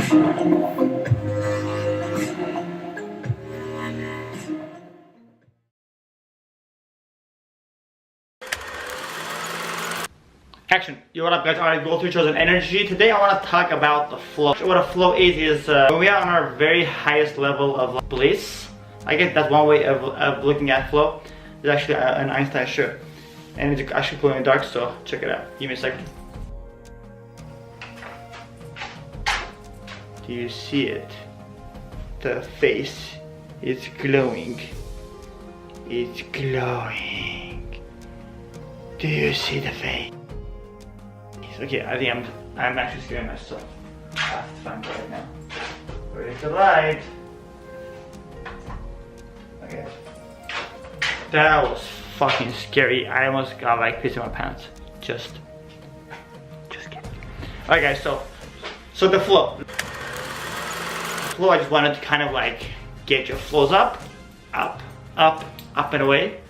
Action. Yo, what up guys? Alright, go through chosen energy. Today I want to talk about the flow. What a flow is when we are on our very highest level of bliss. I guess that's one way of looking at flow. It's actually an Einstein shirt. And it's actually glowing in the dark, so check it out. Give me a second. Do you see it? The face is glowing. It's glowing. Do you see the face? Okay, I think I'm actually scaring myself. I have to find it right now. Where's the light? Okay. That was fucking scary. I almost got like piss in my pants. Just kidding. Alright guys, so the flow. I just wanted to kind of like get your flows up and away,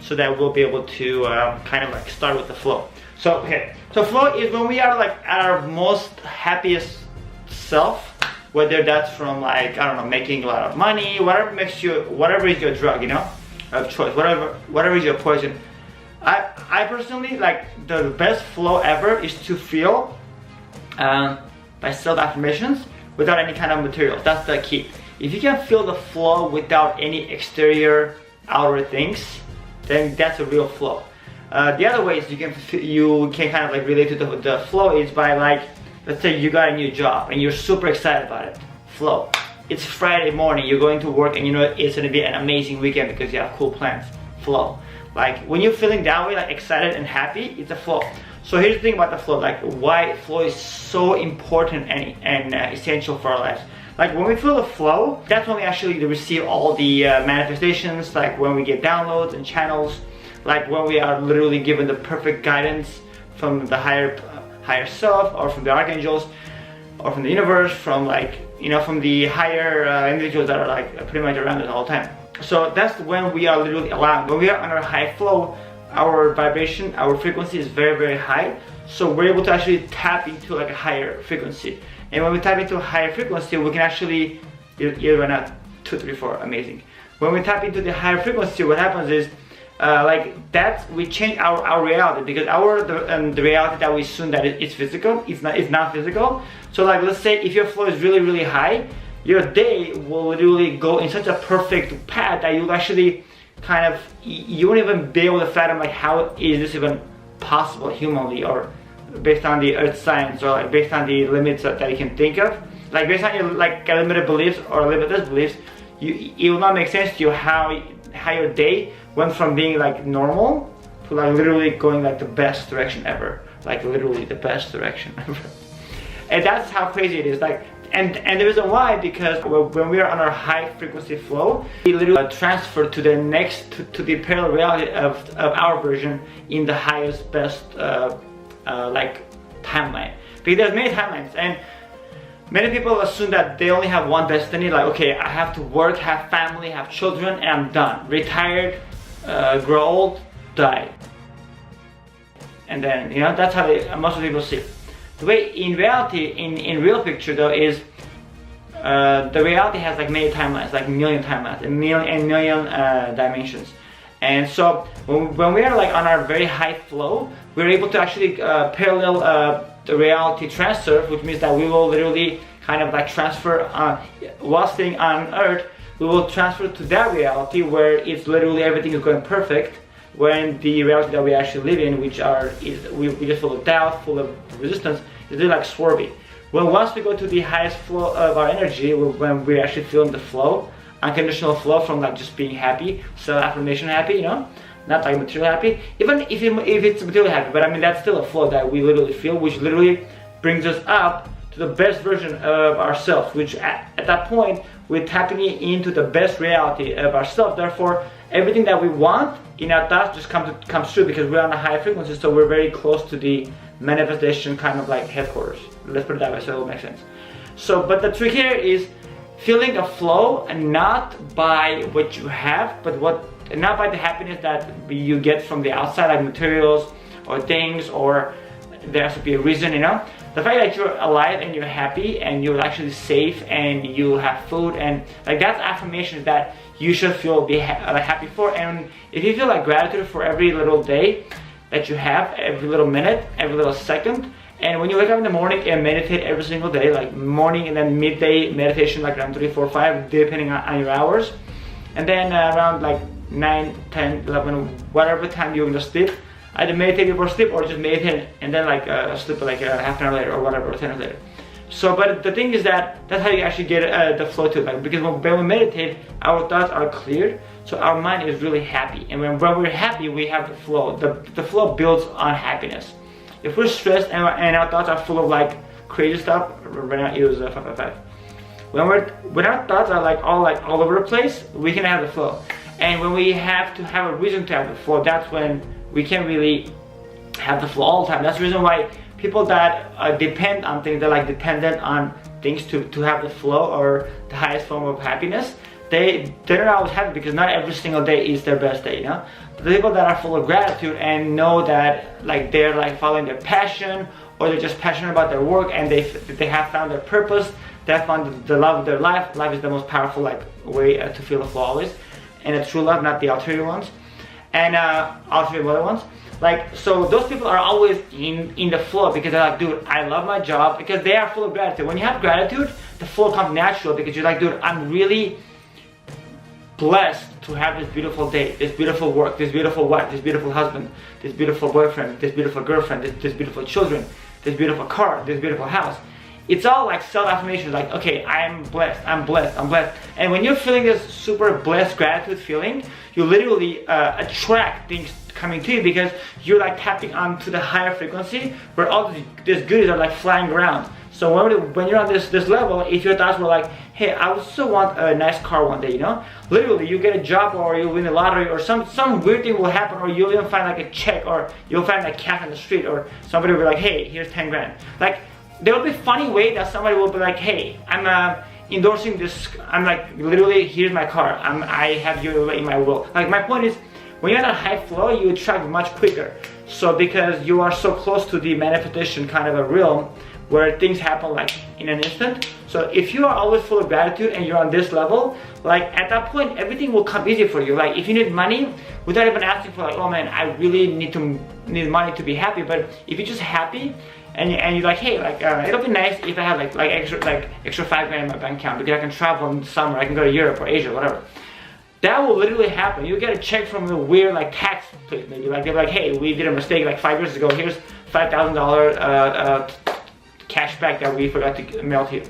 so that we'll be able to kind of like start with the flow. So okay, so flow is when we are like at our most happiest self, whether that's from like, I don't know, making a lot of money, whatever makes you, whatever is your drug, you know, of choice, whatever is your poison. I personally like the best flow ever is to feel by self-affirmations without any kind of materials. That's the key. If you can feel the flow without any exterior outer things, then that's a real flow. The other ways you can kind of like relate to the flow is by like, let's say you got a new job and you're super excited about it. Flow. It's Friday morning, you're going to work and you know it's gonna be an amazing weekend because you have cool plans. Flow. Like when you're feeling that way, like excited and happy, it's a flow. So here's the thing about the flow, like why flow is so important and essential for our lives. Like when we feel the flow, that's when we actually receive all the manifestations, like when we get downloads and channels, like when we are literally given the perfect guidance from the higher self, or from the archangels, or from the universe, from like, you know, from the higher individuals that are like pretty much around us all the time. So that's when we are literally aligned. When we are on our high flow, our vibration, our frequency is very, very high. So we're able to actually tap into like a higher frequency. And when we tap into a higher frequency, we can actually, you run out 2, 3, 4, amazing. When we tap into the higher frequency, what happens is, we change our reality, because the reality that we assume that it's physical, it's not physical. So like, let's say if your flow is really, really high, your day will literally go in such a perfect path that you'll actually kind of, you won't even be able to fathom like how is this even possible humanly, or based on the earth science, or like based on the limits that you can think of. Like based on your like limited beliefs or limitless beliefs, it will not make sense to you how your day went from being like normal to like literally going like the best direction ever. Like literally the best direction ever. And that's how crazy it is. Like, and the reason why, because when we are on our high frequency flow, we literally transfer to the next, to the parallel reality of our version in the highest, best like timeline. Because there's many timelines, and many people assume that they only have one destiny. Like, okay, I have to work, have family, have children, and I'm done. Retired, grow old, die. And then, you know, that's how most of people see it. The way in reality, in real picture though, is the reality has like many timelines, like million timelines, and million dimensions. And so when we are like on our very high flow, we're able to actually parallel the reality transfer, which means that we will literally kind of like transfer while staying on Earth, we will transfer to that reality where it's literally everything is going perfect, when the reality that we actually live in, which we just full of doubt, full of resistance, is really like swervy. Well, once we go to the highest flow of our energy, when we're actually feeling the flow, unconditional flow from like just being happy, self-affirmation happy, you know, not like material happy, even if it's material happy, but I mean that's still a flow that we literally feel, which literally brings us up to the best version of ourselves, which at that point we're tapping into the best reality of ourselves. Therefore, everything that we want in our thoughts just comes true, because we're on a high frequency, so we're very close to the manifestation kind of like headquarters. Let's put it that way so it will make sense. So, but the trick here is feeling a flow, and not by what you have, but not by the happiness that you get from the outside, like materials or things, or there has to be a reason, you know. the fact that you're alive and you're happy and you're actually safe and you have food, and like that's affirmation that you should feel happy for. And if you feel like gratitude for every little day that you have, every little minute, every little second, and when you wake up in the morning and meditate every single day, like morning and then midday meditation, like around 3, 4, 5, depending on your hours, and then around like 9, 10, 11, whatever time you're gonna sleep, either meditate before sleep or just meditate and then like sleep like half an hour later or whatever, or 10 minutes later. So, but the thing is that that's how you actually get the flow to it, like, because when we meditate, our thoughts are cleared, so our mind is really happy, and when we're happy, we have the flow. The flow builds on happiness. If we're stressed and our thoughts are full of like crazy stuff, right now it was 555. When our thoughts are like all over the place, we can have the flow. And when we have to have a reason to have the flow, that's when we can really have the flow all the time. That's the reason why people that depend on things, they're like dependent on things to have the flow or the highest form of happiness, they're not always happy, because not every single day is their best day, you know? But the people that are full of gratitude and know that like they're like following their passion, or they're just passionate about their work, and they have found their purpose, they have found the love of their life. Life is the most powerful like way to feel the flow always, and a true love, not the ulterior ones, and ulterior other ones. Like, so those people are always in the flow, because they're like, dude, I love my job, because they are full of gratitude. When you have gratitude, the flow comes natural, because you're like, dude, I'm really blessed to have this beautiful day, this beautiful work, this beautiful wife, this beautiful husband, this beautiful boyfriend, this beautiful girlfriend, this beautiful children, this beautiful car, this beautiful house. It's all like self-affirmations, like, okay, I'm blessed, I'm blessed, I'm blessed. And when you're feeling this super blessed gratitude feeling, you literally attract things coming to you, because you're like tapping onto the higher frequency where all these goodies are like flying around. So when you're on this level, if your thoughts were like, hey, I would still want a nice car one day, you know, literally you get a job, or you win the lottery, or some weird thing will happen, or you'll even find like a check, or you'll find a cat on the street, or somebody will be like, hey, here's 10 grand. Like, there will be a funny way that somebody will be like, hey, I'm endorsing this, I'm like, literally, here's my car, I have you in my will. Like, my point is, when you're in a high flow, you attract much quicker. So because you are so close to the manifestation kind of a realm where things happen like in an instant. So if you are always full of gratitude and you're on this level, like at that point, everything will come easy for you. Like if you need money, without even asking for like, oh man, I really need money to be happy. But if you're just happy, and you're like, hey, like it'll be nice if I have like extra 5 grand in my bank account, because I can travel in the summer, I can go to Europe or Asia, whatever. That will literally happen. You get a check from a weird like tax place, maybe like they're like, hey, we did a mistake like 5 years ago. Here's $5,000 cash back that we forgot to mail to you.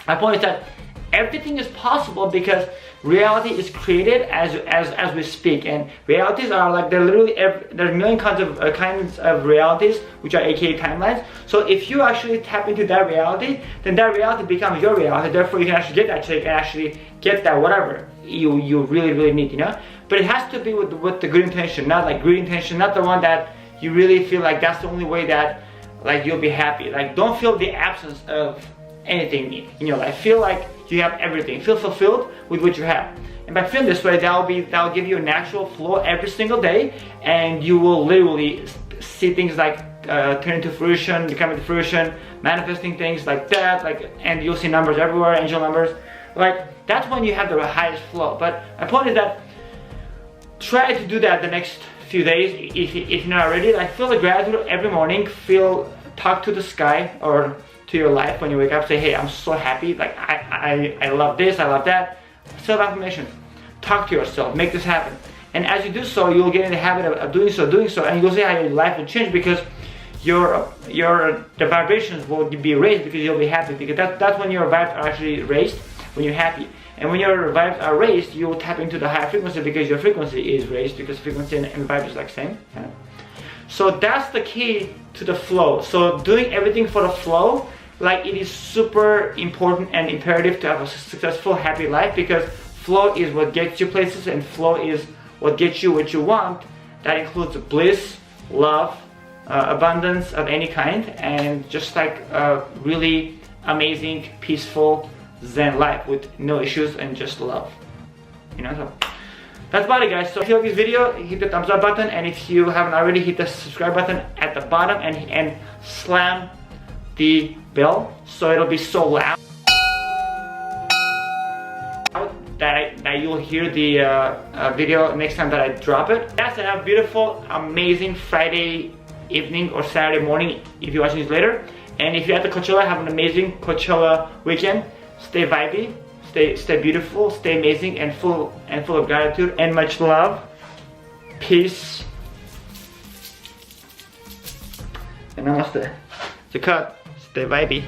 My point is that everything is possible, because reality is created as we speak, and realities are like, they're literally there's a million kinds of realities, which are aka timelines. So if you actually tap into that reality, then that reality becomes your reality. Therefore, you can actually get that check and actually get that whatever you really need, you know. But it has to be with the good intention, not like greed intention, not the one that you really feel like that's the only way that like you'll be happy. Like, don't feel the absence of anything in your life. Feel like you have everything. Feel fulfilled with what you have. And by feeling this way, that will give you a natural flow every single day, and you will literally see things like turn into fruition, become into fruition, manifesting things like that, like, and you'll see numbers everywhere, angel numbers. Like, that's when you have the highest flow. But my point is that try to do that the next few days if you're not already. Like, feel the gratitude every morning. Talk to the sky or to your life when you wake up. Say, hey, I'm so happy. Like, I love this, I love that. Self-affirmation. Talk to yourself. Make this happen. And as you do so, you'll get in the habit of doing so, and you'll see how your life will change, because the vibrations will be raised, because you'll be happy. Because that's when your vibes are actually raised, when you're happy. And when your vibes are raised, you will tap into the higher frequency, because your frequency is raised, because frequency and vibe is like same. Yeah? So that's the key to the flow. So doing everything for the flow, like, it is super important and imperative to have a successful, happy life, because flow is what gets you places, and flow is what gets you what you want. That includes bliss, love, abundance of any kind, and just like a really amazing, peaceful, zen life with no issues and just love. You know, so that's about it, guys. So if you like this video, hit the thumbs up button, and if you haven't already, hit the subscribe button at the bottom, and slam the bell, so it'll be so loud that you'll hear the video next time that I drop it. Yes, have a beautiful, amazing Friday evening or Saturday morning if you're watching this later. And if you're at the Coachella, have an amazing Coachella weekend. Stay vibey, stay beautiful, stay amazing, and full of gratitude and much love. Peace. And namaste. It's a cut. Stay vibey.